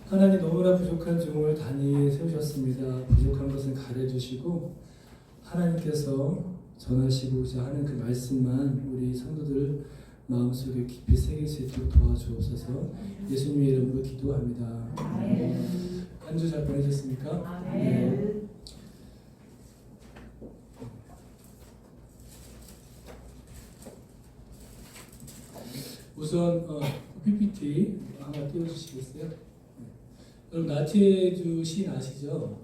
하나님 너무나 부족한 종을 단위에 세우셨습니다. 부족한 것은 가려주시고 하나님께서 전하시고자 하는 그 말씀만 우리 성도들 마음속에 깊이 새길 수 있도록 도와주옵소서. 예수님의 이름으로 기도합니다. 한 주 잘 보내셨습니까? 네. 우선 PPT 하나 띄워주시겠어요? 여러분 나태주 시인 아시죠?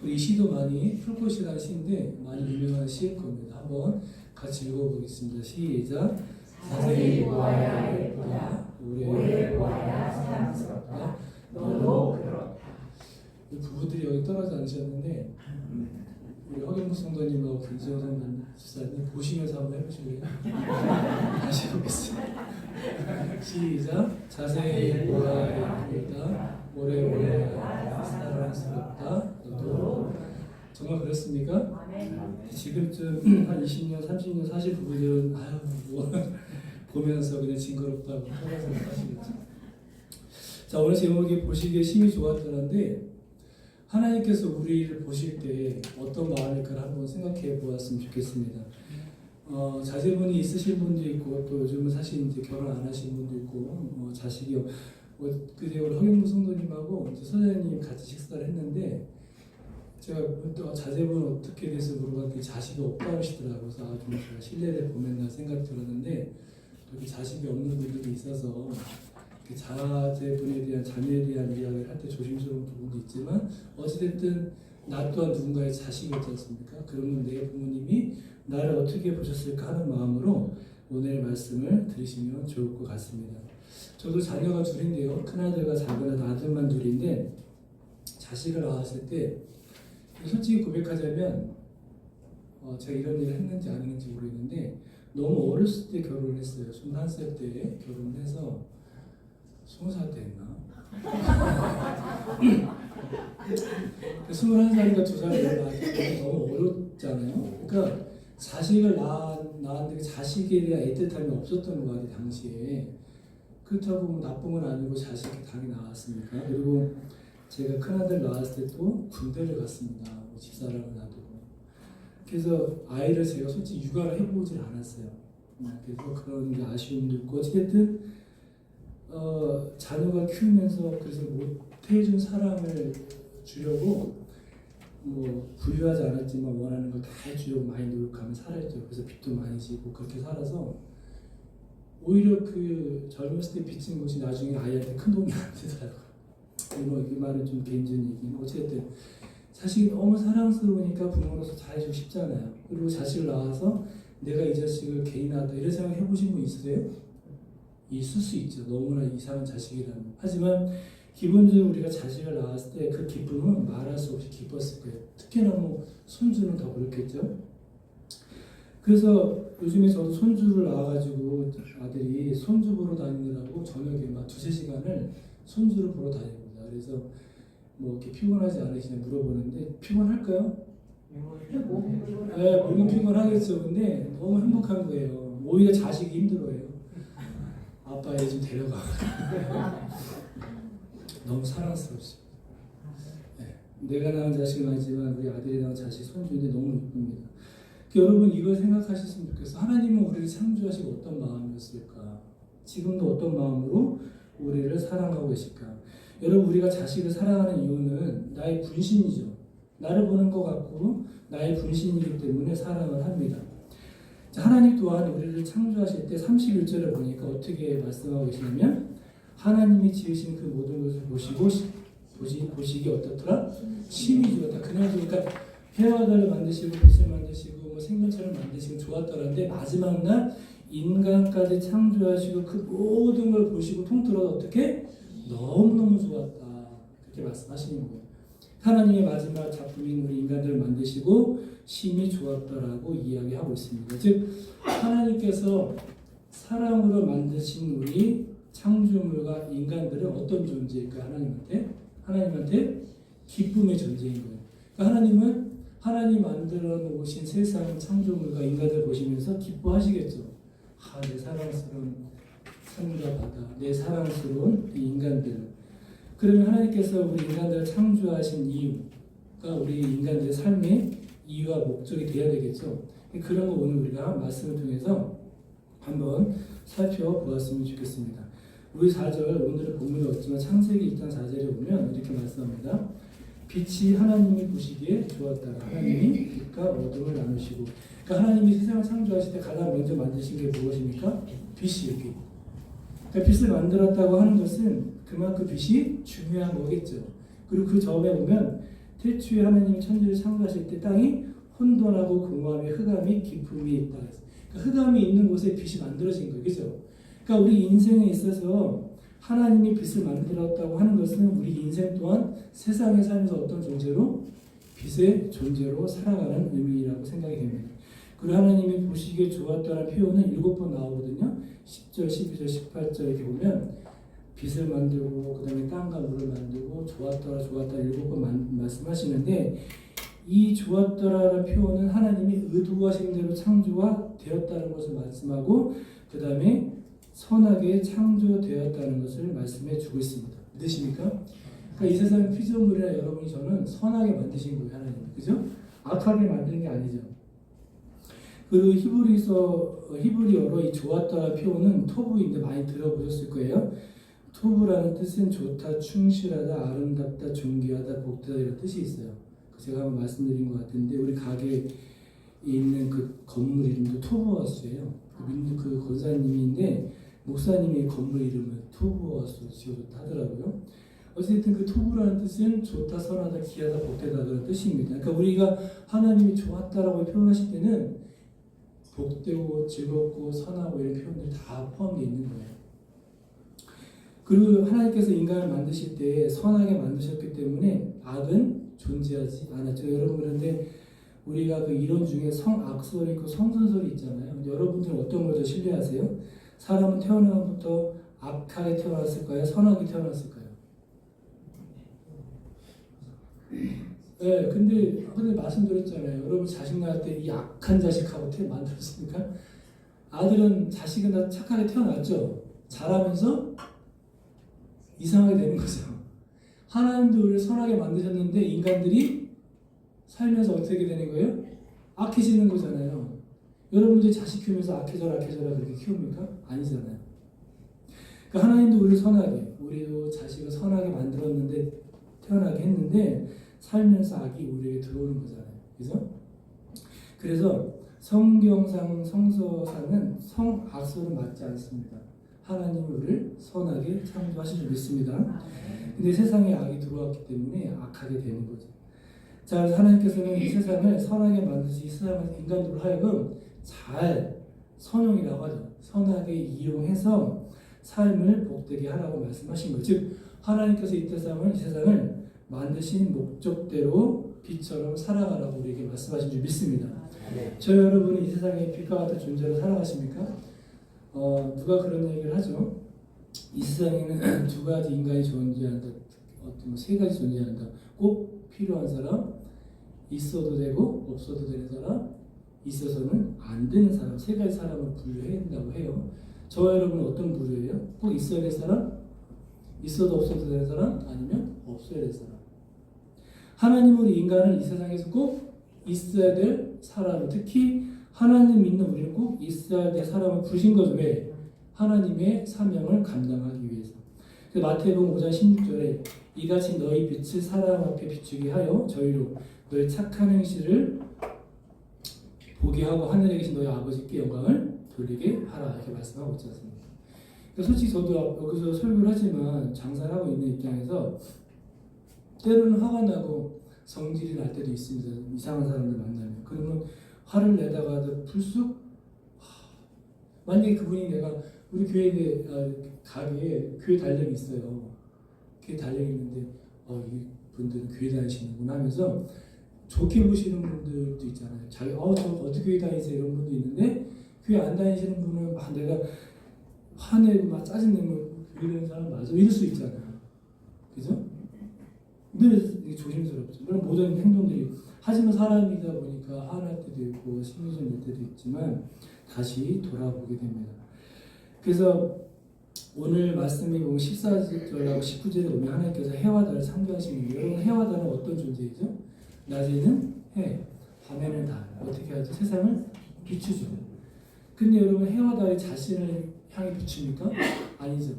그리고 이 시도 많이 풀꽃이라는 시인데 많이 유명한 시일 겁니다. 한번 같이 읽어보겠습니다. 시작. 자세히 보아야 예쁘다. 오래 보아야 사랑스럽다. 너도 그렇다. 부부들이 여기 떨어져 앉으셨는데 우리 허경무 성도님하고 김지영 집사님 보시면서 한번 해보실래요? 다시 해보겠습니다. 시작. 자세히 보아야 예쁘다. 오래 보아야 사랑스럽다. 너도 정말 그렇습니까? 지금쯤 한 20년, 30년 사실 부부들은 아유 뭐 보면서 그냥 징그럽다고 떠나서 하시겠죠. 자, 오늘 제목이 보시기에 심히 좋았다는데 하나님께서 우리를 보실 때 어떤 마음일까를 한번 생각해 보았으면 좋겠습니다. 자제분이 있으신 분도 있고 또 요즘은 사실 이제 결혼 안 하신 분도 있고 자식이 그때 우리 허경무 성도님하고 이제 선생님 같이 식사를 했는데 제가 또 자제분 어떻게 돼서 물어봤더니 자식이 없다고 하시더라고요. 그래서 좀 제가 신뢰를 보냈나 생각이 들었는데 또 자식이 없는 분들이 있어서 자제분에 대한 자녀에 대한 이야기를 할 때 조심스러운 부분도 있지만 어찌됐든 나 또한 누군가의 자식이었지 않습니까? 그러면 내 부모님이 나를 어떻게 보셨을까 하는 마음으로 오늘 말씀을 들으시면 좋을 것 같습니다. 저도 자녀가 둘인데요. 큰아들과 작은아들 아들만 둘인데 자식을 낳았을 때 솔직히 고백하자면 제가 이런 일을 했는지 안 했는지 모르겠는데 너무 어렸을 때 결혼을 했어요. 21살 때 결혼을 해서 20살 때 했나? 21살이니까 2살이 너무 어렵잖아요. 그러니까 자식을 낳았는데 자식에 대한 애틋함이 없었던 거 같아요. 당시에. 그렇다고 뭐 나쁜 건 아니고 자식이 당연히 나왔으니까. 그리고 제가 큰아들 낳았을 때 또 군대를 갔습니다. 집사람을 놔두고. 그래서 아이를 제가 솔직히 육아를 해보질 않았어요. 그래서 그런 게 아쉬움도 있고 어쨌든 자녀가 키우면서 그래서 못해준 사랑을 주려고 뭐 부유하지 않았지만 원하는 걸 다 해주려고 많이 노력하면 살았죠. 그래서 빚도 많이 지고 그렇게 살아서 오히려 그 젊었을 때 빚진 것이 나중에 아이한테 큰 도움이 안 되더라고요. 이 말은 좀 개인적인 얘기는 어쨌든 자식이 너무 사랑스러우니까 부모로서 잘해주고 싶잖아요. 그리고 자식을 낳아서 내가 이 자식을 개인하다 이런 생각 해보신 분 있으세요? 있을 수 있죠. 너무나 이상한 자식이라면. 하지만 기본적으로 우리가 자식을 낳았을 때 그 기쁨은 말할 수 없이 기뻤을 거예요. 특히나 뭐 손주는 더 그렇겠죠. 그래서 요즘에 저도 손주를 낳아가지고 아들이 손주 보러 다니느라고 저녁에 막 2-3시간을 손주를 보러 다닙니다. 그래서 뭐 이렇게 피곤하지 않으시냐 물어보는데 피곤할까요? 네, 물론 피곤하겠죠. 근데 너무 행복한 거예요. 오히려 자식이 힘들어요. 아빠 얘 좀 데려가. 너무 사랑스럽죠. 네. 내가 낳은 자식은 아니지만 우리 아들이 낳은 자식 손주인데 너무 이쁩니다. 여러분 이걸 생각하셨으면 좋겠어요. 하나님은 우리를 창조하시고 어떤 마음이었을까? 지금도 어떤 마음으로 우리를 사랑하고 계실까? 여러분 우리가 자식을 사랑하는 이유는 나의 분신이죠. 나를 보는 것 같고 나의 분신이기 때문에 사랑을 합니다. 자, 하나님 또한 우리를 창조하실 때 31절에 보니까 어떻게 말씀하고 계시냐면 하나님이 지으신 그 모든 것을 보시기 어떻더라? 심히 좋았다. 그냥 그러니까 해와 달을 만드시고 빛을 만드시고 뭐 생명체를 만드시고 좋았더라는데 마지막 날 인간까지 창조하시고 그 모든 걸 보시고 통틀어서 어떻게? 너무너무 좋았다. 그렇게 말씀하시는 거예요. 하나님의 마지막 작품인 우리 인간들을 만드시고 심히 좋았다라고 이야기하고 있습니다. 즉 하나님께서 사랑으로 만드신 우리 창조물과 인간들은 어떤 존재일까? 하나님한테 기쁨의 존재인 거예요. 그러니까 하나님은 하나님 만들어 놓으신 세상 창조물과 인간들 보시면서 기뻐하시겠죠. 내 사랑스러운 산과 바다, 내 사랑스러운 이 인간들. 그러면 하나님께서 우리 인간들을 창조하신 이유가 우리 인간들의 삶의 이유와 목적이 되어야 되겠죠. 그런 거 오늘 우리가 말씀을 통해서 한번 살펴보았으면 좋겠습니다. 우리 4절, 오늘은 본문이 없지만 창세기 2장 4절에 보면 이렇게 말씀합니다. 빛이 하나님이 보시기에 좋았다. 하나님이 빛과 어둠을 나누시고, 그러니까 하나님이 세상을 창조하실 때 가장 먼저 만드신 게 무엇입니까? 빛이에요. 빛. 그러니까 빛을 만들었다고 하는 것은 그만큼 빛이 중요한 거겠죠. 그리고 그 점에 보면 태초에 하나님이 천지를 창조하실 때 땅이 혼돈하고 공허함에 흑암이 깊음이 있다. 그러니까 흑암이 있는 곳에 빛이 만들어진 거예요. 그죠? 그러니까 우리 인생에 있어서 하나님이 빛을 만들었다고 하는 것은 우리 인생 또한 세상에 살면서 어떤 존재로? 빛의 존재로 살아가는 의미라고 생각이 됩니다. 그리고 하나님이 보시기에 좋았다는 표현은 7번 나오거든요. 10절, 12절, 18절 이렇게 보면 빛을 만들고 그 다음에 땅과 물을 만들고 좋았더라 7번 말씀하시는데, 이 좋았더라라는 표현은 하나님이 의도하신 대로 창조가 되었다는 것을 말씀하고 그 다음에 선하게 창조되었다는 것을 말씀해 주고 있습니다. 믿으십니까? 그러니까 이 세상 피조물이나 여러분이 저는 선하게 만드신 거예요. 하나님. 그죠? 악하게 만드는 게 아니죠. 그리고 히브리어로 이 좋았다 표현은 토부인데 많이 들어보셨을 거예요. 토부라는 뜻은 좋다, 충실하다, 아름답다, 존귀하다, 복되다 이런 뜻이 있어요. 제가 한번 말씀드린 것 같은데 우리 가게에 있는 그 건물 이름도 토부하우스예요. 그 권사님인데 목사님이 건물 이름을 토부하우스 지어줬다 하더라고요. 어쨌든 그 토부라는 뜻은 좋다, 선하다, 귀하다, 복되다 그런 뜻입니다. 그러니까 우리가 하나님이 좋았다라고 표현하실 때는 복되고 즐겁고 선하고 이런 표현들이 다 포함되어 있는 거예요. 그리고 하나님께서 인간을 만드실 때 선하게 만드셨기 때문에 악은 존재하지 않았죠. 여러분, 그런데 우리가 그 이론 중에 성악설이 있고 성선설이 있잖아요. 여러분들은 어떤 걸 더 신뢰하세요? 사람은 태어나부터 악하게 태어났을까요? 선하게 태어났을까요? 네, 근데 말씀드렸잖아요. 여러분 자식 낳을 때 이 악한 자식하고 만들었습니까? 아들은 자식은 다 착하게 태어났죠. 자라면서 이상하게 되는 거죠. 하나님도 우리를 선하게 만드셨는데 인간들이 살면서 어떻게 되는 거예요? 악해지는 거잖아요. 여러분들이 자식 키우면서 악해져라 그렇게 키웁니까? 아니잖아요. 그러니까 하나님도 우리를 선하게, 우리도 자식을 선하게 만들었는데 태어나게 했는데 살면서 악이 우리에게 들어오는 거잖아요. 그래서 성경상 성서상은 성악설은 맞지 않습니다. 하나님이 우리를 선하게 창조하신 줄 믿습니다. 근데 세상에 악이 들어왔기 때문에 악하게 되는 거죠. 자, 하나님께서는 이 세상을 선하게 만드시, 이 세상을 인간으로 하여금 잘 선용이라고 하죠. 선하게 이용해서 삶을 복되게 하라고 말씀하신 거죠. 즉 하나님께서 이 세상을 만드신 목적대로 빛처럼 살아가라고 우리에게 말씀하신 줄 믿습니다. 저 여러분은 이 세상에 빛과 같은 존재로 살아가십니까? 누가 그런 얘기를 하죠. 이 세상에는 두 가지 인간이 존재한다. 세 가지 존재한다. 꼭 필요한 사람, 있어도 되고 없어도 되는 사람, 있어서는 안 되는 사람, 세 가지 사람을 분류해야 된다고 해요. 저와 여러분은 어떤 부류예요? 꼭 있어야 될 사람, 있어도 없어도 되는 사람, 아니면 없어야 될 사람. 하나님은 우리 인간을 이 세상에서 꼭 있어야 될 사람, 특히 하나님 믿는 우리는 꼭 있어야 될 사람을 부르신 거죠. 왜? 하나님의 사명을 감당하기 위해서. 마태복음 5장 16절에 이같이 너희 빛을 사람 앞에 비추게 하여 저희로 너희 착한 행실을 보게 하고 하늘에 계신 너희 아버지께 영광을 돌리게 하라 이렇게 말씀하고 있지 않습니까? 그러니까 솔직히 저도 여기서 설교를 하지만 장사를 하고 있는 입장에서 때로는 화가 나고 성질이 날 때도 있습니다. 이상한 사람들 만나면. 그러면 화를 내다가도 불쑥 만약에 그분이 내가 우리 교회에 가게에 교회 달력이 있어요. 교회 달력이 있는데 이 분들은 교회 다니시는구나 하면서 좋게 보시는 분들도 있잖아요. 자기 저 어떻게 교회 다니세요 이런 분도 있는데 교회 안 다니시는 분은 막 내가 화내고 막 짜증내면 교회 다니는 사람 맞아 이럴 수 있잖아요. 그죠? 늘 조심스럽죠. 물론 모든 행동들이 하지만 사람이다 보니까 화날 때도 있고 심리전 낼 때도 있지만 다시 돌아보게 됩니다. 그래서 오늘 말씀에 보면 14절하고 19절에 보면 하나님께서 해와 달을 창조하시는 거예요. 여러분 해와 달은 어떤 존재이죠? 낮에는 해, 밤에는 달. 어떻게 하죠? 세상을 비추죠. 근데 여러분 해와 달이 자신을 향해 비춥니까? 아니죠.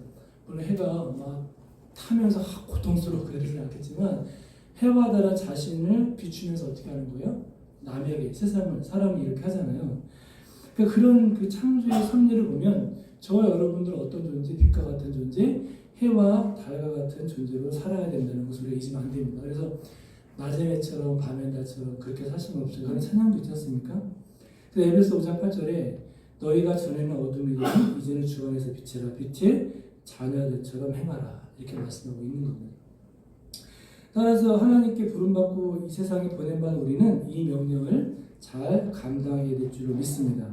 물론 해가 막 타면서 고통스럽고 그러지는 않겠지만 해와 달은 자신을 비추면서 어떻게 하는 거예요? 남에게, 세상을, 사람이 이렇게 하잖아요. 그러니까 그런 그 창조의 섭리를 보면 저와 여러분들은 어떤 존재, 빛과 같은 존재, 해와 달과 같은 존재로 살아야 된다는 것을 우리가 잊으면 안 됩니다. 그래서 낮의 해처럼 밤의 달처럼 그렇게 살 수는 없어요. 그런 찬양도 있지 않습니까? 그래서 에베소 5장 8절에 너희가 전에는 어둠이더니 이제는 주 안에서 빛이라 빛의 자녀들처럼 행하라 이렇게 말씀하고 있는 겁니다. 따라서 하나님께 부름받고 이 세상에 보낸받은 우리는 이 명령을 잘 감당하게 될 줄로 믿습니다.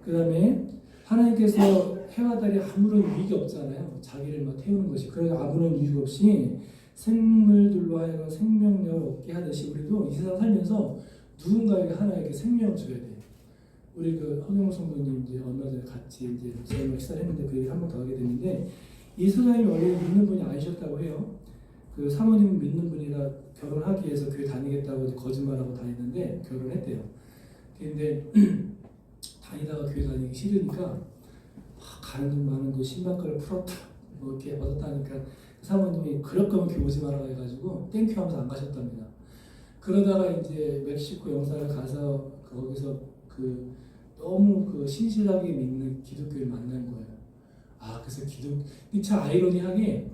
그 다음에 하나님께서 해와 달이 아무런 유익이 없잖아요. 자기를 막 태우는 것이. 그래서 아무런 유익 없이 생물들로 하여금 생명력을 얻게 하듯이 우리도 이 세상 살면서 누군가에게 하나에게 생명을 줘야 돼요. 우리 그 허경호 성도님 이제 얼마 전에 같이 이제 저희랑 식사를 했는데 그 얘기를 한 번 더 하게 됐는데 이 소장님이 원래 믿는 분이 아니셨다고 해요. 그 사모님 믿는 분이라 결혼하기 위해서 교회 다니겠다고 거짓말하고 다녔는데 결혼했대요. 근데 다니다가 교회 다니기 싫으니까 가는 돈 많은 돈 신발가를 풀었다 뭐 이렇게 얻었다니까 사모님이 그럴 거면 교회 오지 말라고 해가지고 땡큐 하면서 안 가셨답니다. 그러다가 이제 멕시코 영사를 가서 거기서 그 너무 그 신실하게 믿는 기독교를 만난 거예요. 그래서 참 아이러니하게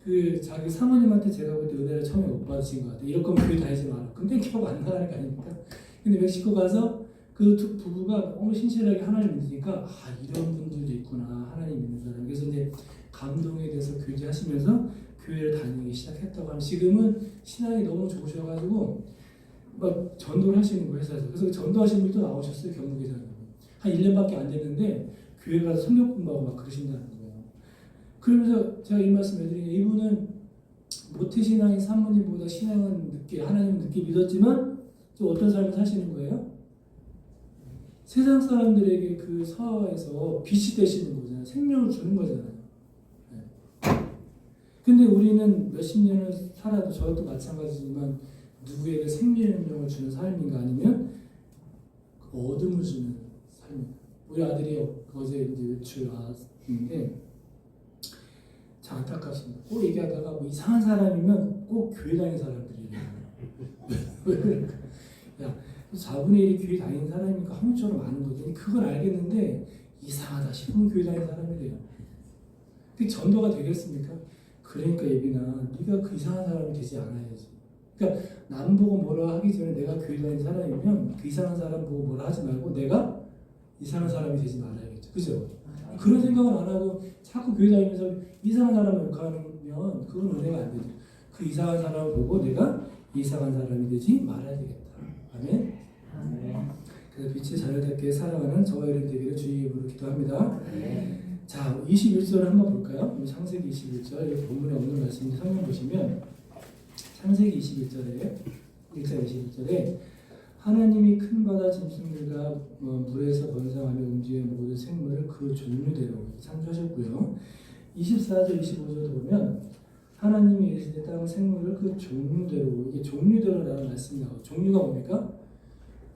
그 자기 사모님한테 제가 볼 때 은혜를 처음에 못 받으신 것 같아요. 이럴 거면 교회 다니지 마라. 그럼 땡큐하고 안 나가는 거 아닙니까? 근데 멕시코 가서 그 두 부부가 너무 신실하게 하나님 믿으니까 이런 분들도 있구나 하나님 믿는 사람. 그래서 이제 감동에 대해서 교제하시면서 교회를 다니기 시작했다고 하면 지금은 신앙이 너무 좋으셔가지고 막 전도를 하시는 거예요 회사에서. 그래서 전도하신 분이 또 나오셨어요 경북에서는. 한 1년밖에 안 됐는데 교회 가서 성경 공부하고 막 그러신다는 거예요. 그러면서 제가 이 말씀 해드린 게 이분은 모태신앙인 사모님보다 신앙은 늦게 하나님은 늦게 믿었지만 또 어떤 삶을 사시는 거예요? 세상 사람들에게 그 사회에서 빛이 되시는 거잖아요. 생명을 주는 거잖아요. 근데 우리는 몇십 년을 살아도 저것도 마찬가지지만 누구에게 생명을 주는 삶인가 아니면 어둠을 주는 삶인가. 우리 아들이 어제 이제 외출 왔는데 참 안타깝습니다. 꼭 얘기하다가 뭐 이상한 사람이면 꼭 교회 다니는 사람들이에요. 왜 그럴까? 야, 4분의 1이 교회 다니는 사람이니까 한국적으로 많은 거더니 그걸 알겠는데 이상하다 싶으면 교회 다니는 사람이래요. 그게 전도가 되겠습니까? 그러니까 예빈아, 네가 그 이상한 사람이 되지 않아야지. 그러니까 남 보고 뭐라 하기 전에 내가 교회 다니는 사람이면 그 이상한 사람 보고 뭐라 하지 말고 내가 이상한 사람이 되지 말아야겠죠. 그죠? 그런 생각을 안 하고 자꾸 교회 다니면서 이상한 사람을 욕하면 그건 은혜가 안 되죠. 그 이상한 사람을 보고 내가 이상한 사람이 되지 말아야 되겠다. 아멘? 그래서 빛의 자녀답게 살아가는 저와 여러분 되기를 주의 이름으로 기도합니다. 자, 21절을 한번 볼까요? 창세기 21절, 여기 본문에 없는 말씀인데 성경 보시면 창세기 21절에 1장 21절에 하나님이 큰 바다 짐승들과 물에서 번성하며 움직이는 모든 생물을 그 종류대로 창조하셨고요. 24절, 25절도 보면 하나님이 이르시되 땅 생물을 그 종류대로, 이게 종류대로라는 말씀이 나와요. 종류가 뭡니까?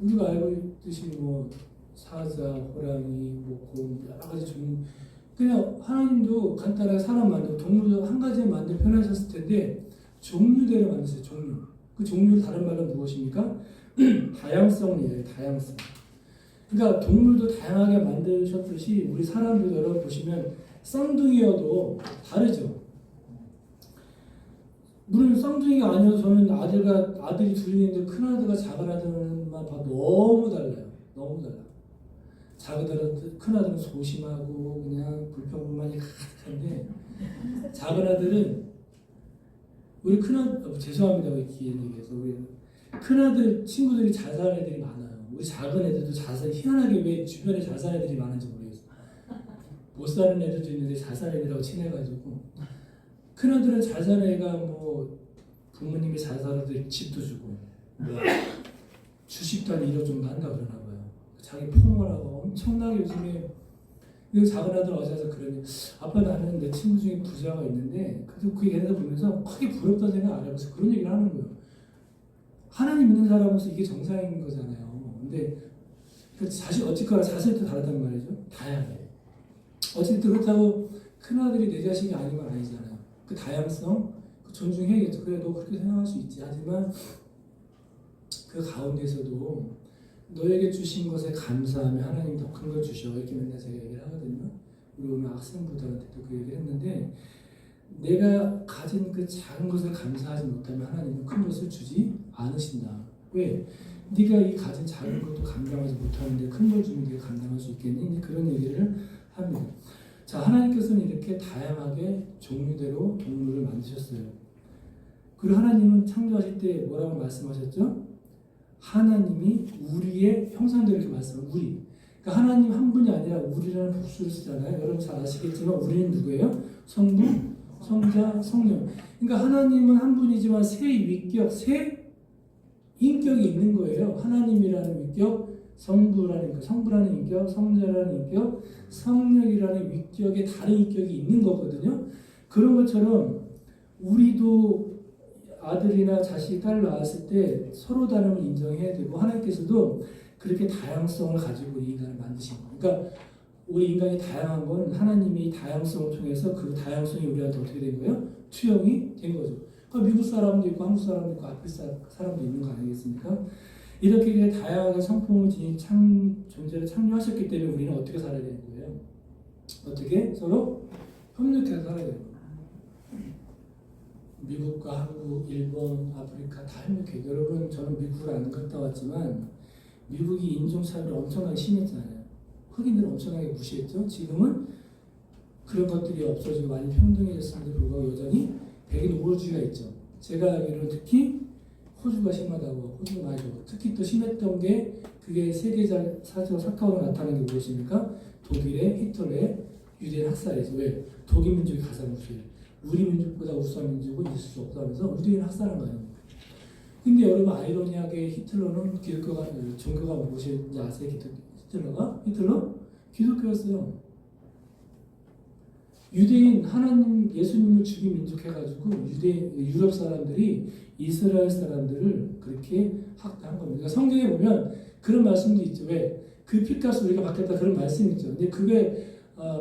우리가 알고 있듯이 뭐 사자, 호랑이, 뭐 곰, 여러 가지 종류. 그냥 하나님도 간단하게 사람 만들고 동물도 한 가지 만들 편하셨을 텐데 종류대로 만드세요. 종류. 그 종류를 다른 말로 무엇입니까? 다양성이에요. 다양성. 그러니까 동물도 다양하게 만드셨듯이 우리 사람들도 여러분 보시면 쌍둥이여도 다르죠. 물론 쌍둥이가 아니어도 저는 아들이 둘이 있는데 큰 아들과 작은 아들만 봐도 너무 달라요. 너무 달라. 큰 아들은 소심하고 그냥 불평불만이 가득한데 작은 아들은 우리 죄송합니다. 얘기해서 우리 큰 아들 친구들이 잘 사는 애들이 많아요. 우리 작은 애들도 희한하게 왜 주변에 잘 사는 애들이 많은지 모르겠어요. 못 사는 애들도 있는데 잘 사는 애들하고 친해가지고 큰아들은 잘 사는 애가 뭐 부모님이 잘 살아도 집도 주고 주식도 한 1억 정도 한다 그러나 봐요. 자기 포옹을 하고 엄청나게 요즘에 근데 작은 아들 어제 와서 그러니 아빠 나는 내 친구 중에 부자가 있는데 그래도 그 얘기를 보면서 크게 부럽다 생각 안 해서 그런 얘기를 하는 거예요. 하나님 믿는 사람으로서 이게 정상인 거잖아요. 근데 그 자식 어쨌거나 자식이 또 다르단 말이죠. 다양해. 어쨌든 그렇다고 큰아들이 내 자식이 아닌 건 아니잖아요. 그 다양성 그 존중해야겠죠. 그래 너 그렇게 생각할 수 있지. 하지만 그 가운데서도 너에게 주신 것에 감사하며 하나님 더 큰 걸 주셔. 이렇게 맨날 제가 얘기를 하거든요. 우리 오늘 학생부들한테도 그 얘기를 했는데 내가 가진 그 작은 것을 감사하지 못하면 하나님은 큰 것을 주지 않으신다. 왜? 네가 이 가진 작은 것도 감당하지 못하는데 큰 걸 주면 네가 감당할 수 있겠니? 그런 얘기를 합니다. 자, 하나님께서는 이렇게 다양하게 종류대로 동물을 만드셨어요. 그리고 하나님은 창조하실 때 뭐라고 말씀하셨죠? 하나님이 우리의 형상대로 이렇게 말씀을 우리. 그러니까 하나님 한 분이 아니라 우리라는 복수를 쓰잖아요. 여러분 잘 아시겠지만 우리는 누구예요? 성부, 성자, 성령. 그러니까 하나님은 한 분이지만 세 위격, 세 인격이 있는 거예요. 하나님이라는 위격, 성부라는 인격, 성자라는 인격, 성령이라는 위격의 다른 인격이 있는 거거든요. 그런 것처럼 우리도 아들이나 자식이 딸 낳았을 때 서로 다름을 인정해야 되고 하나님께서도 그렇게 다양성을 가지고 이 인간을 만드신 거예요. 그러니까 우리 인간이 다양한 건 하나님이 다양성을 통해서 그 다양성이 우리한테 어떻게 된 거예요? 투영이 된 거죠. 그러니까 미국 사람도 있고 한국 사람도 있고 아프리카 사람도 있는 거 아니겠습니까? 이렇게 다양하게 성품을 지닌 존재를 창조하셨기 때문에 우리는 어떻게 살아야 되는 거예요? 어떻게? 서로 협력해서 살아야 되는 거예요. 미국과 한국, 일본, 아프리카 다 협력해요. 여러분 저는 미국을 안 갔다 왔지만 미국이 인종차별이 엄청나게 심했잖아요. 흑인들을 엄청나게 무시했죠. 지금은 그런 것들이 없어지고 많이 평등해졌음에도 불구하고 여전히 백인 우월주의가 있죠. 제가 알기로는 특히 호주가 심하다고, 호주가 많이 좋고 특히 또 심했던 게 그게 세계사적 사건으로 나타나는 게 무엇입니까? 독일의 히틀러의 유대인 학살이죠. 왜? 독일 민족이 가장 우수해요. 우리 민족보다 우수한 민족은 있을 수 없다면서 유대인 학살한 거 아닙니까? 근데 여러분 아이러니하게 히틀러는 기독교가 종교가 무엇인지 아세요? 히틀러? 기독교였어요. 유대인 하나님 예수님을 죽인 민족 해가지고 유럽 사람들이 이스라엘 사람들을 그렇게 학대한 겁니다. 그러니까 성경에 보면 그런 말씀도 있죠. 왜? 그 핏값을 우리가 받겠다 그런 말씀이 있죠. 근데 그게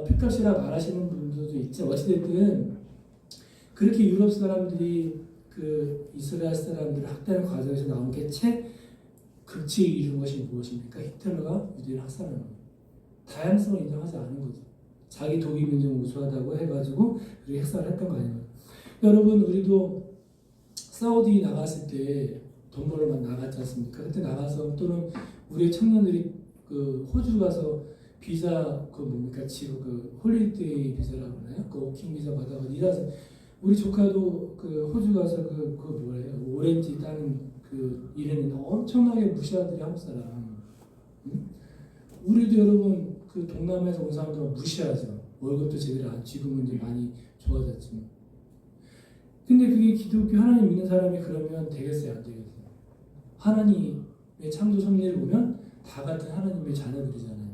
핏값이라 말하시는 분들도 있죠. 어찌됐든 그렇게 유럽 사람들이 그 이스라엘 사람들을 학대하는 과정에서 나온 게 극치에 이룬 것이 무엇입니까? 히틀러가 유대인을 학살하는 거예요. 다양성을 인정하지 않은 거죠. 자기 독일 민족을 우수하다고 해가지고 그렇게 학살을 했던 거 아니에요. 여러분 우리도 사우디 나갔을 때 돈 벌러 나갔지 않습니까? 그때 나가서 또는 우리 청년들이 그 호주 가서 비자 그 뭡니까 지금 그 홀리데이 비자라고 하나요? 그 워킹 비자 받아서 일하서 우리 조카도 그 호주 가서 그 뭐예요? 오렌지 따는 그 일했는데 엄청나게 무시하더니 한국 사람. 응? 우리도 여러분 그 동남아에서 온 사람들 무시하죠. 월급도 제대로 안 지금은 이제 많이 좋아졌지만. 근데 그게 기독교 하나님 믿는 사람이 그러면 되겠어요? 안 되겠어요? 하나님의 창조 섭리를 보면 다 같은 하나님의 자녀들이잖아요.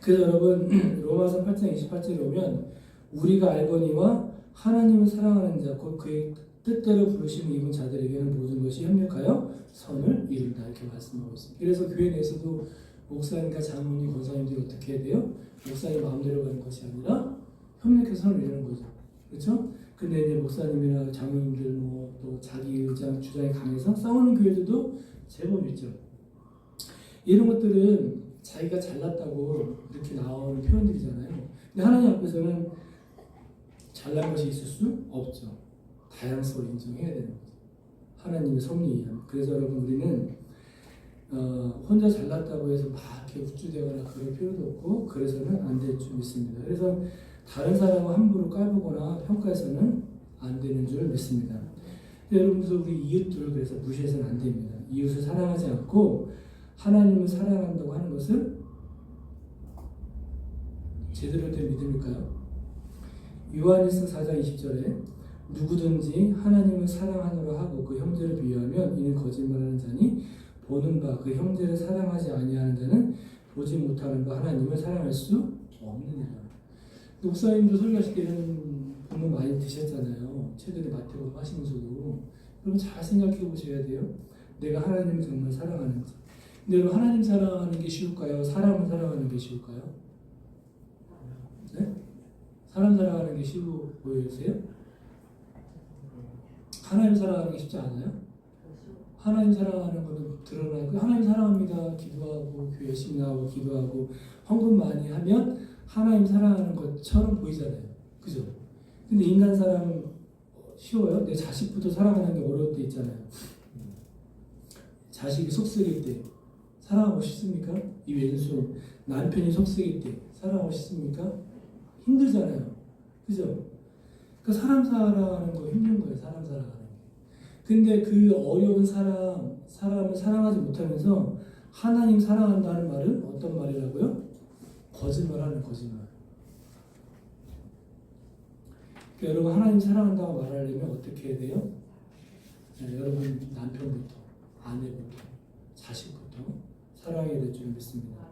그래서 여러분 로마서 8장 28절에 보면 우리가 알거니와 하나님을 사랑하는 자 곧 그의 뜻대로 부르심을 입은 자들에게는 모든 것이 협력하여 선을 이룬다 이렇게 말씀하고 있습니다. 그래서 교회 내에서도 목사님과 장로님, 권사님들이 어떻게 해야 돼요? 목사님 마음대로 가는 것이 아니라 협력해서 선을 이루는 거죠. 그렇죠? 근데 이제 목사님이나 장로님들 또 자기 주장이 강해서 싸우는 교회들도 제법 있죠. 이런 것들은 자기가 잘났다고 이렇게 나오는 표현들이잖아요. 근데 하나님 앞에서는 잘난 것이 있을 수 없죠. 다양성을 인정해야 되는 거죠. 하나님의 섭리이야. 그래서 여러분 우리는 혼자 잘났다고 해서 막 이렇게 우쭐대거나 그럴 필요도 없고 그래서는 안 될 줄 믿습니다. 그래서 다른 사람을 함부로 깔보거나 평가해서는 안 되는 줄 믿습니다. 여러분도 우리 이웃들을 그래서 무시해서는 안 됩니다. 이웃을 사랑하지 않고 하나님을 사랑한다고 하는 것은 제대로 된 믿음일까요? 요한일서 4장 20절에 누구든지 하나님을 사랑하노라 하고 그 형제를 비유하면 이는 거짓말하는 자니 보는 바 그 형제를 사랑하지 아니하는 자는 보지 못하는 그 하나님을 사랑할 수 없느니라. 목사님도 설교하실 때 이런 본문 많이 드셨잖아요. 최근에 마태복음 하시면서도. 여러분 잘 생각해 보셔야 돼요. 내가 하나님을 정말 사랑하는지. 근데 여러분 하나님 사랑하는 게 쉬울까요? 사람을 사랑하는 게 쉬울까요? 네? 사람 사랑하는 게 쉬워 보이세요? 하나님 사랑하는 게 쉽지 않아요? 하나님 사랑하는 거는 드러나고 하나님 사랑합니다. 기도하고 교회 열심히 나오고 기도하고 헌금 많이 하면 하나님 사랑하는 것처럼 보이잖아요. 그죠? 근데 인간 사랑은 쉬워요? 내 자식부터 사랑하는 게 어려울 때 있잖아요. 자식이 속쓰릴 때 사랑하고 싶습니까? 이 왼손 남편이 속쓰릴 때 사랑하고 싶습니까? 힘들잖아요. 그죠? 그 사람 사랑하는 거 힘든 거예요. 사람 사랑하는 게. 근데 그 어려운 사람을 사랑하지 못하면서 하나님 사랑한다는 말은 어떤 말이라고요? 거짓말하는 거짓말. 그러니까 여러분 하나님 사랑한다고 말하려면 어떻게 해야 돼요? 네, 여러분 남편부터 아내부터 자식부터 사랑해야 될 줄 믿습니다.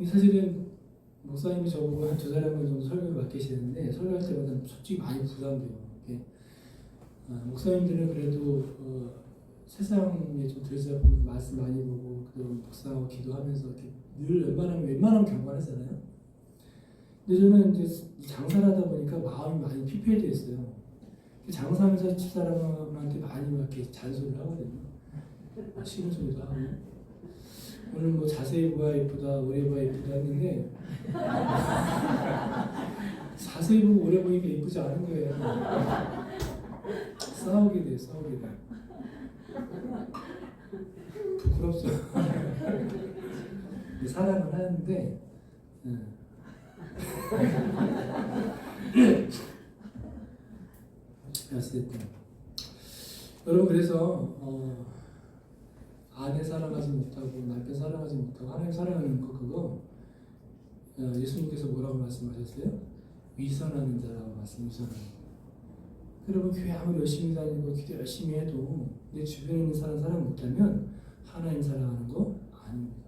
사실은 목사님이 저보고 한 2달에 정도 설교를 맡기시는데 설교할 때마다 솔직히 많이 부담돼요. 목사님들은 그래도 세상에 좀 들여다보고 말씀 많이 보고 그리고 묵상하고 기도하면서 이렇게 늘 웬만하면 경건하잖아요. 근데 저는 이제 장사를 하다 보니까 마음이 많이 피폐해져 있어요. 장사하면서 집사람한테 많이 막 이렇게 잔소리를 하거든요. 싫은 소리도 하고 오늘 뭐 자세히 보아 이쁘다 오래 보아 이쁘다 했는데 자세히 보고 오래 보니까 이쁘지 않은 거예요. 싸우게 돼. 부끄럽죠. 사랑은 하는데 어쨌든 여러분 그래서 아내 사랑하지 못하고 남편 사랑하지 못하고 하나님 사랑하는 거 그거 예수님께서 뭐라고 말씀하셨어요? 위선하는 자라고 위선하는 자. 여러분 교회 아무리 열심히 다니고 기도 열심히 해도 내 주변에 있는 사람 사랑 못하면 하나님 사랑하는 거 아닙니다.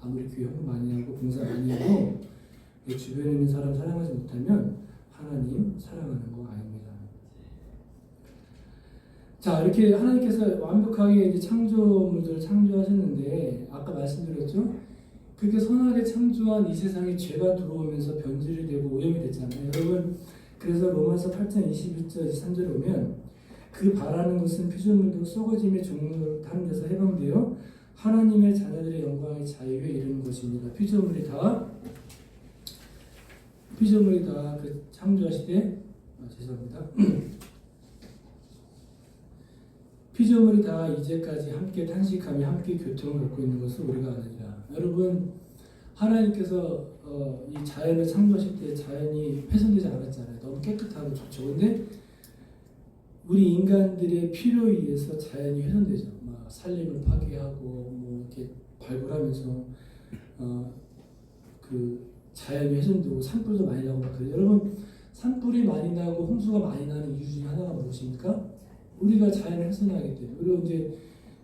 아무리 교회 헌금 많이 하고 봉사 많이 해도 내 주변에 있는 사람 사랑하지 못하면 하나님 사랑하는 거 아닙니다. 자, 이렇게 하나님께서 완벽하게 이제 창조물들을 창조하셨는데 아까 말씀드렸죠? 그렇게 선하게 창조한 이 세상에 죄가 들어오면서 변질이 되고 오염이 됐잖아요. 여러분 그래서 로마서 8장 21절 23절에 오면 그 바라는 것은 피조물도 썩어짐의 종을 타는 데서 해방되어 하나님의 자녀들의 영광의 자유에 이르는 것입니다. 피조물이 다 그 창조하시되 죄송합니다. 피조물이 다 이제까지 함께 탄식하며 함께 교통을 겪고 있는 것을 우리가 아느니라. 여러분 하나님께서 이 자연을 창조하실 때 자연이 훼손되지 않았잖아요. 너무 깨끗하고 좋죠. 근데 우리 인간들의 필요에 의해서 자연이 훼손되죠. 막 산림을 파괴하고 뭐 이렇게 발굴하면서 그 자연이 훼손되고 산불도 많이 나고 막 그래요. 여러분 산불이 많이 나고 홍수가 많이 나는 이유 중에 하나가 무엇입니까? 우리가 자연을 훼손하기 때문에. 그리고 이제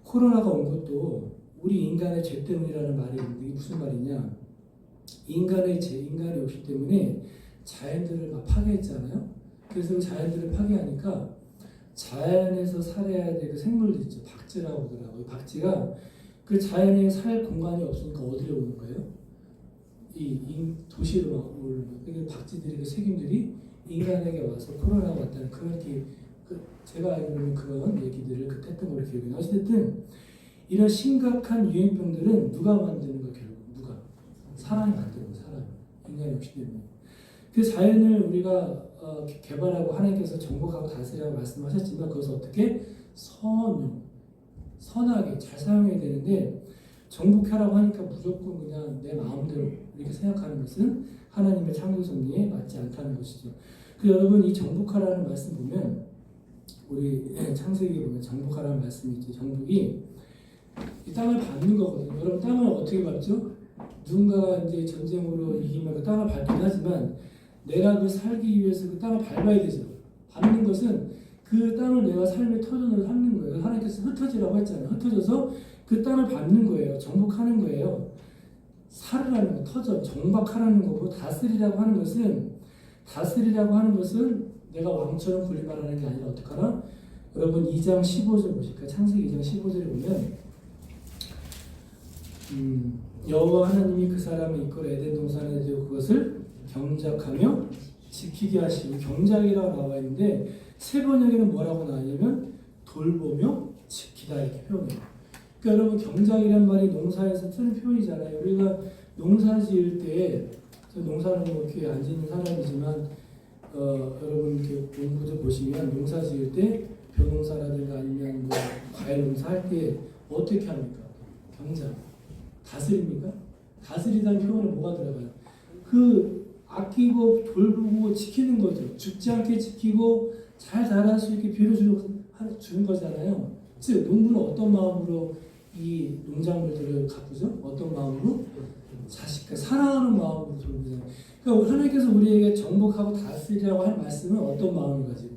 코로나가 온 것도 우리 인간의 죄 때문이라는 말이 있는데 이게 무슨 말이냐? 인간의 욕심 때문에 자연들을 막 파괴했잖아요. 그래서 자연들을 파괴하니까 자연에서 살아야 될 그 생물들 있죠. 박쥐라고 하더라고요. 박쥐가 그 자연에 살 공간이 없으니까 어디로 오는 거예요? 이 도시로 막 오는 거예요. 그러니까 박쥐들이 그 세균들이 인간에게 와서 코로나가 왔다는 그렇게 제가 알기로는 그런 얘기들을 그때 했던 걸로 기억이 나요. 어쨌든 이런 심각한 유행병들은 누가 만드는 거 결국 누가? 사람이 만드는 거. 사람. 인간의 욕심 때문에. 그 자연을 우리가 개발하고 하나님께서 정복하고 다스리라고 말씀하셨지만 그것을 어떻게 선하게 잘 사용해야 되는데 정복하라고 하니까 무조건 그냥 내 마음대로 이렇게 생각하는 것은 하나님의 창조 섭리에 맞지 않다는 것이죠. 그 여러분 이 정복하라는 말씀 보면 우리 창세기에 보면 정복하라는 말씀이 있죠. 정복이 이 땅을 밟는 거거든요. 여러분 땅을 어떻게 밟죠? 누군가가 이제 전쟁으로 이기면 그 땅을 밟긴 하지만 내가 그 살기 위해서 그 땅을 밟아야 되죠. 밟는 것은 그 그 땅을 내가 삶의 터전으로 삼는 거예요. 하나님께서 흩어지라고 했잖아요. 흩어져서 그 땅을 밟는 거예요. 정복하는 거예요. 살으라는 거, 터전, 정박하라는 거고, 다스리라고 하는 것은 내가 왕처럼 군림하라는 게 아니라 어떡하나? 여러분 2장 15절 보실까요? 창세기 2장 15절에 보면 여호와 하나님이 그 사람을 이끌어 에덴 동산에 두고 그것을 경작하며 지키게 하시고, 경작이라고 나와 있는데 세 번역에는 뭐라고 나왔냐면 돌보며 지키다 이렇게 표현해요. 그러니까 여러분 경작이란 말이 농사에서 쓰는 표현이잖아요. 우리가 농사 지을 때, 농사는 뭐 이렇게 안 짓는 사람이지만 여러분 이렇게 공부도 보시면 농사 지을 때 벼농사라든가 아니면 뭐 과일 농사 할 때 어떻게 합니까? 경작. 다스립니까? 다스리다는 표현에 뭐가 들어가요? 그 아끼고 돌보고 지키는 거죠. 죽지 않게 지키고 잘 자랄 수 있게 비료 주는 거잖아요. 즉 농부는 어떤 마음으로 이 농작물들을 가꾸죠? 어떤 마음으로? 자식과 사랑하는 마음으로 돌보잖아요. 그러니까 하나님께서 우리에게 정복하고 다스리라고 할 말씀은 어떤 마음을 가지고?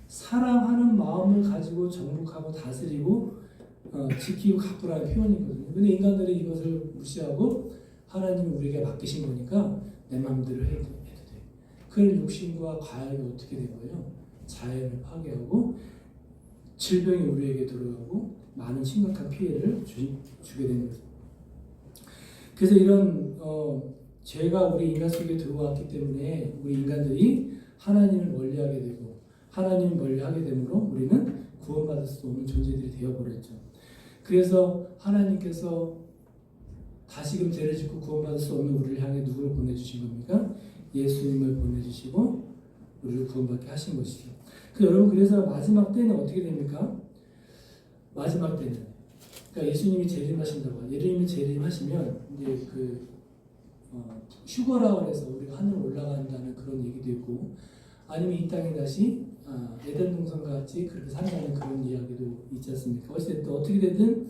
사랑하는 마음을 가지고 정복하고 다스리고 지키고 가꾸라는 표현이거든요. 근데 인간들이 이것을 무시하고 하나님이 우리에게 맡기신 거니까 내 마음대로 해도 돼. 그런 욕심과 과욕이 어떻게 된 거예요? 자연을 파괴하고 질병이 우리에게 들어가고 많은 심각한 피해를 주게 되는 거죠. 그래서 이런 죄가 우리 인간 속에 들어왔기 때문에 우리 인간들이 하나님을 멀리하게 되고, 하나님을 멀리하게 되므로 우리는 구원받을 수 없는 존재들이 되어버렸죠. 그래서 하나님께서 다시금 죄를 짓고 구원받을 수 없는 우리를 향해 누구를 보내주신 겁니까? 예수님을 보내주시고 우리를 구원받게 하신 것이죠. 여러분, 그래서 마지막 때는 어떻게 됩니까? 마지막 때는, 그러니까 예수님이 재림하신다고, 예수님이 재림하시면 이제 휴거라고 해서 우리가 하늘로 올라간다는 그런 얘기도 있고, 아니면 이 땅에 다시 에덴 동산과 같이 그렇게 산다는 그런 이야기도 있지 않습니까? 어쨌든 어떻게 되든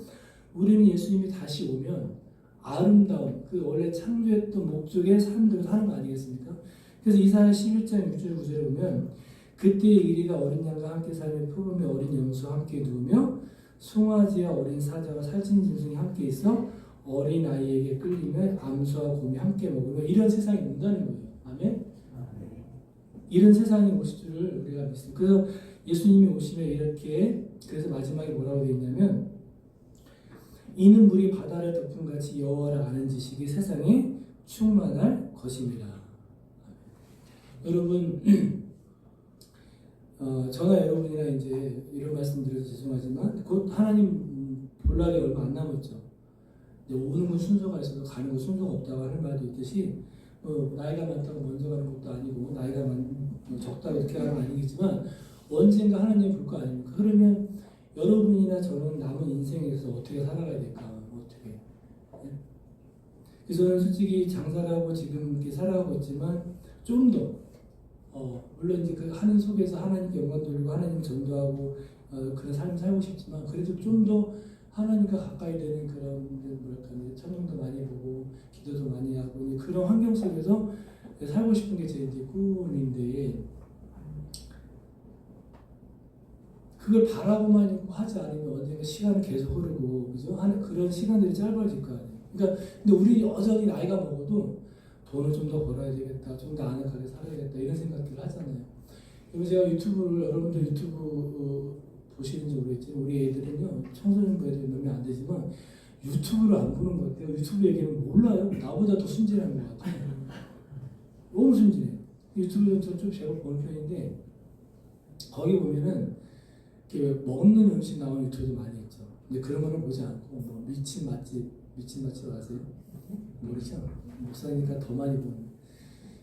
우리는 예수님이 다시 오면 아름다운 그 원래 창조했던 목적의 삶대로 사는 거 아니겠습니까? 그래서 이사야 11장 6절 9절에 보면 그때의 이리가 어린 양과 함께 살며 푸름에 어린 염소와 함께 누우며 송아지와 어린 사자와 살찐 짐승이 함께 있어 어린 아이에게 끌리며 암소와 곰이 함께 먹으며, 이런 세상이 온다는 거예요. 아멘? 이런 세상이 오실 줄을 우리가 믿습니다. 그래서 예수님이 오시면 이렇게, 그래서 마지막에 뭐라고 되어 있냐면 이는 물이 바다를 덮음같이 여호와를 아는 지식이 세상에 충만할 것입니다. 여러분, 저나 여러분이나 이제 이런 말씀 드려서 죄송하지만 곧 하나님 볼 날이 얼마 안 남았죠. 오는 건 순서가 있어도 가는 건 순서가 없다고 하는 말도 있듯이, 나이가 많다고 먼저 가는 것도 아니고 나이가 적다고 이렇게 하는 건 아니겠지만 언젠가 하나님 볼 거 아닙니까? 그러면 여러분이나 저는 남은 인생에서 어떻게 살아가야 될까? 어떻게? 네? 그래서 저는 솔직히 장사를 하고 지금 이렇게 살아가고 있지만 좀 더 물론 이제 그 하는 속에서 하나님께 영광 돌리고 하나님 전도하고 그런 삶을 살고 싶지만, 그래도 좀 더 하나님과 가까이 되는 그런 뭐랄까 찬양도 많이 보고 기도도 많이 하고 그런 환경 속에서 살고 싶은 게 제 이제 꿈인데, 그걸 바라고만 있고 하지 않으면 언젠가 시간은 계속 흐르고, 그죠? 그런 시간들이 짧아질 거 아니에요. 그러니까 근데 우리 여전히 나이가 먹어도 돈을 좀 더 벌어야 되겠다, 좀 더 아늑하게 살아야겠다, 이런 생각들을 하잖아요. 그리고 제가 여러분들 유튜브 보시는지 모르겠지만 우리 애들은요, 청소년부 애들이 몇명 안 되지만 유튜브를 안 보는 것 같아요. 유튜브 얘기는 몰라요. 나보다 더 순진한 것 같아요. 너무 순진해요. 유튜브는 좀 제법 보는 편인데 거기 보면은 먹는 음식 나오는 유튜브도 많이 있죠. 근데 그런 거는 보지 않고 뭐 미친 맛집 아세요? 모르죠? 목사니까 더 많이 보는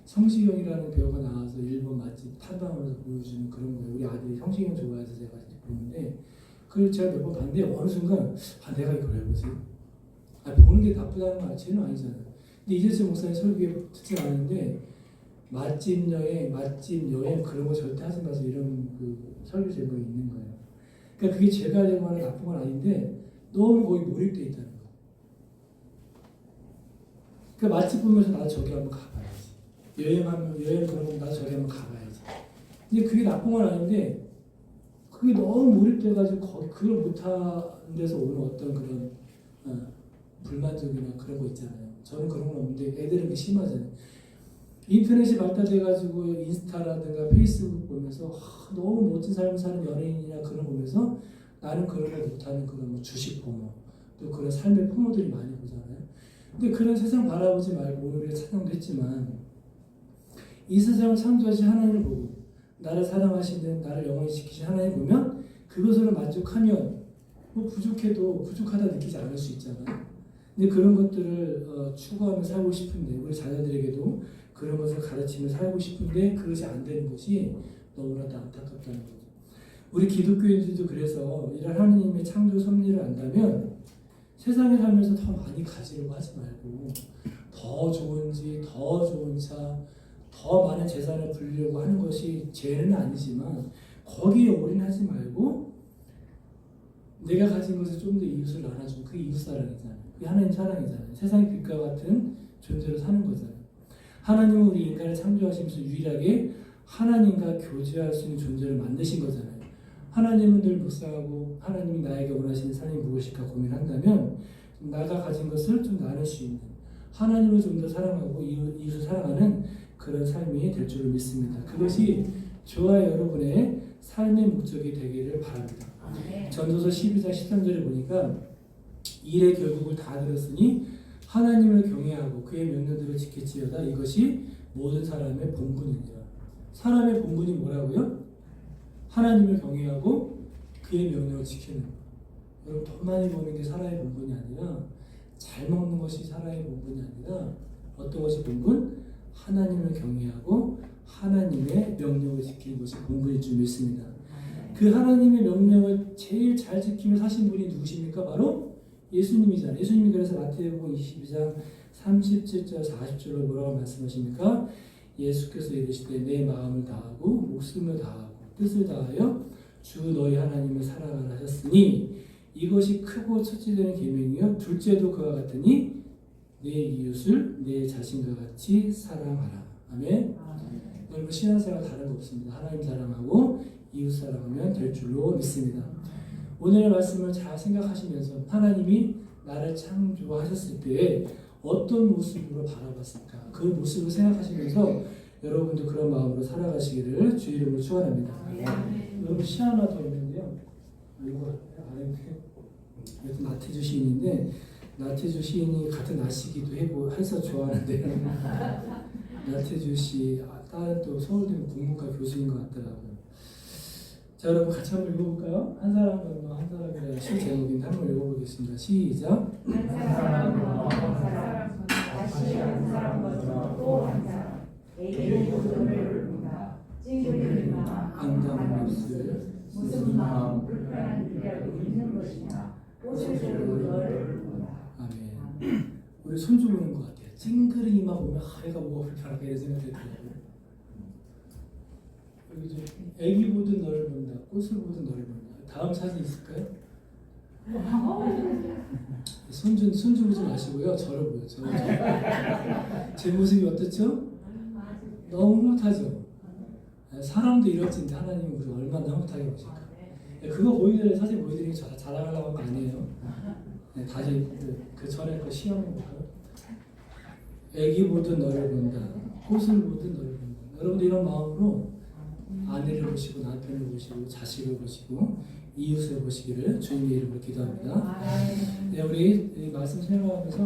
성시경이라는 배우가 나와서 일본 맛집 탐방하면서 보여주는 그런 거예요. 우리 아들이 성시경 좋아해서 제가 보는데 그걸 제가 몇 번 봤는데 어느 순간 내가 이걸 왜 보지? 보는 게 나쁘다는 거 자체는 아니잖아요. 근데 이재철 목사님 설교에 듣지 않았는데 맛집 여행 그런 거 절대 하지 마세요, 이런 그 설교 제목이 있는 거예요. 그러니까 그게 죄가 되거나 나쁜 건 아닌데 너무 거기 몰입돼 있다는 거예요. 그러니까 맛집 보면서 나도 저기 한번 가봐야지. 여행 그런 거 나도 저기 한번 가봐야지. 근데 그게 나쁜 건 아닌데 그게 너무 몰입돼가지고 그걸 못하는 데서 오는 어떤 그런 불만족이나 그런 거 있잖아요. 저는 그런 건 없는데 애들은 그게 심하잖아요. 인터넷이 발달돼가지고 인스타라든가 페이스북 보면서 너무 멋진 삶을 사는 연예인이나 그런 거 보면서 나는 그런 걸 못하는 그런 뭐 주식 포모 또 그런 삶의 포모들이 많이 보잖아요. 근데 그런 세상 바라보지 말고 오늘 우리가 찬양도 했지만 이 세상을 창조하신 하나님을 보고 나를 사랑하시는 나를 영원히 지키신 하나님 보면 그것으로 만족하면 뭐 부족해도 부족하다 느끼지 않을 수 있잖아요. 근데 그런 것들을 추구하며 살고 싶은데 우리 자녀들에게도 그런 것을 가르치며 살고 싶은데 그것이 안 되는 것이 너무나도 안타깝다는 거죠. 우리 기독교인들도 그래서 이런 하나님의 창조 섭리를 안다면 세상에 살면서 더 많이 가지려고 하지 말고 더 좋은 집, 더 좋은 차, 더 많은 재산을 불리려고 하는 것이 죄는 아니지만 거기에 올인하지 말고 내가 가진 것을 좀 더 이웃을 나눠주고 그게 이웃 사랑이잖아요. 그게 하나님 사랑이잖아요. 세상의 빛과 같은 존재로 사는 거잖아요. 하나님은 우리 인간을 창조하시면서 유일하게 하나님과 교제할 수 있는 존재를 만드신 거잖아요. 하나님은 늘 묵상하고 하나님이 나에게 원하시는 삶이 무엇일까 고민한다면 나가 가진 것을 좀 나눌 수 있는 하나님을 좀 더 사랑하고 이웃을 사랑하는 그런 삶이 될 줄을 믿습니다. 그것이 저와 여러분의 삶의 목적이 되기를 바랍니다. 전도서 12장 13절에 보니까 일의 결국을 다 들었으니 하나님을 경외하고 그의 명령들을 지킬지어다. 이것이 모든 사람의 본분이니라. 사람의 본분이 뭐라고요? 하나님을 경외하고 그의 명령을 지키는 것. 여러분 돈 많이 버는 게 사람의 본분이 아니라 잘 먹는 것이 사람의 본분이 아니라 어떤 것이 본분? 하나님을 경외하고 하나님의 명령을 지키는 것이 본분일 줄 믿습니다. 그 하나님의 명령을 제일 잘 지키며 사신 분이 누구십니까? 바로 예수님이잖아요. 예수님이 그래서 마태복음 22장 37절 40절로 뭐라고 말씀하십니까? 예수께서 이르시되 내 마음을 다하고 목숨을 다하고 뜻을 다하여 주 너희 하나님을 사랑하라 하셨으니 이것이 크고 첫째 되는 계명이요 둘째도 그와 같으니 내 이웃을 내 자신과 같이 사랑하라. 아멘. 여러분 신앙생활 다른 거 없습니다. 하나님 사랑하고 이웃 사랑하면 될 줄로 믿습니다. 오늘의 말씀을 잘 생각하시면서 하나님이 나를 창조하셨을 때 어떤 모습으로 바라봤을까? 그 모습을 생각하시면서 여러분도 그런 마음으로 살아가시기를 주 이름으로 축원합니다. 여러분 시 하나 더 있는데요. 이거 나태주 시인인데 나태주 시인이 같은 나시기도 해서 좋아하는데요. 나태주 시 딸은 또 서울대 국문과 교수인 것 같더라고요. 자, 여러분 같이 한번 읽어볼까요? 한 사람 건너 한 사람이라는 시 제목인데 한번 읽어보겠습니다. 시작. 한 사람 건너 한 사람 다시 한 사람 건너 또 한 사람 에게 도전을 본다. 찡그리나 앙담한 입술 무슨 마음 불편한 일이라도 있는 것이냐 꽃을 들고 너를 본다. 아멘. 우리 손주 보는 것 같아요. 찡그리기만 보면 애가 뭐가 불편할까 이런 생각이 들더라고요. 여기 좀 애기 보듯 너를 본다, 꽃을 보듯 너를 본다. 다음 사진 있을까요? 손주 보지 마시고요. 저를 보여. 제 모습이 어떻죠? 너무 흐뭇하죠? 사람도 이렇지 하나님은 우리를 얼마나 흐뭇하게 보실까? 그거 사진 보여드리는 게 자랑하려고 한 거 아니에요. 다시 그 전에 그 시험 볼까요? 애기 보듯 너를 본다, 꽃을 보듯 너를 본다. 여러분도 이런 마음으로 아내를 보시고 남편을 보시고 자식을 보시고 이웃을 보시기를 주님의 이름으로 기도합니다. 네, 우리 이 말씀 생각하면서